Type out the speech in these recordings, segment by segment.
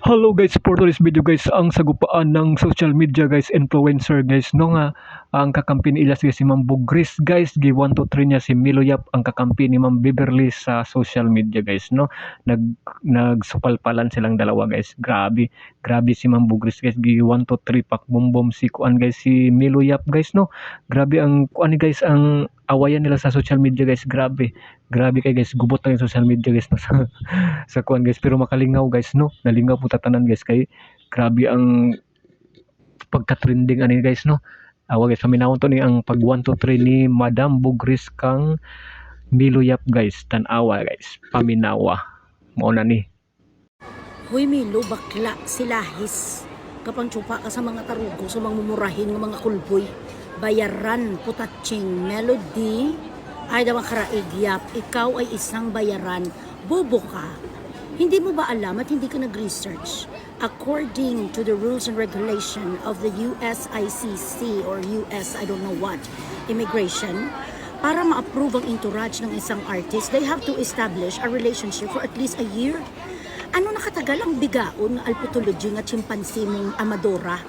Hello guys, for today's video guys, ang sagupaan ng social media guys, influencer guys, no nga, ang kakampi ni Elias guys, si Ma'am Bugris guys, gi 1 to 3 niya si Milo Yap, ang kakampi ni Ma'am Beverly sa social media guys, no, nagsupalpalan silang dalawa guys, grabe si Ma'am Bugris guys, gi 1 to 3 pakbumbom si kuan guys, si Milo Yap guys, no, grabe ang kuan guys, ang awayan nila sa social media guys, grabe kay guys, gubot na yung social media guys, no, sa kuan guys, pero makalingaw guys, no, nalingaw po tatanan guys, kay grabe ang pagka-trending ani guys, no. Awa guys, paminawon to ni ang pag 1 to 3 ni Madam Bugris kang Milo Yap guys, tanawa guys, paminawa mo na ni. Hoy Milo, bakla silahis. Kapang tsupa ka sa mga tarugo, sa mga mumurahin ng mga kulboy. Bayaran, putatsing, melody. Ay daw karaigyap, ikaw ay isang bayaran. Bobo ka. Hindi mo ba alam at hindi ka nag-research? According to the rules and regulation of the USICC or US, I don't know what, immigration, para ma-approve ang entourage ng isang artist, they have to establish a relationship for at least a year. Ano nakatagal ang bigaon nga alputology nga chimpanzee mong Amadora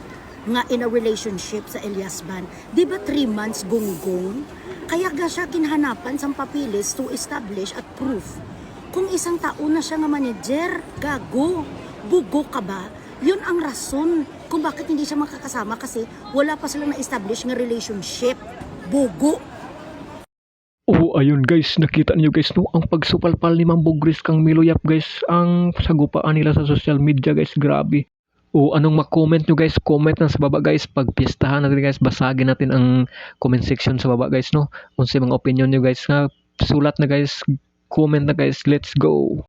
nga in a relationship sa Elias Band? Di ba 3 months gunggong? Kaya ga siya kinhanapan sa papilis to establish at proof. Kung isang taon na siya nga manager, gago, bugo ka ba? Yun ang rason kung bakit hindi siya makakasama kasi wala pa silang na-establish nga relationship. Bugo! Oh, ayun guys, nakita niyo guys, no, ang pagsupalpal ni Ma'am Bugris kang Milo Yap guys, ang sagupaan nila sa social media guys, grabe. O anong ma-comment nyo guys, comment na sa baba guys, pagpistahan natin guys, basagin natin ang comment section sa baba guys, no, kung sa mga opinion nyo guys, na sulat na guys, comment na guys, let's go.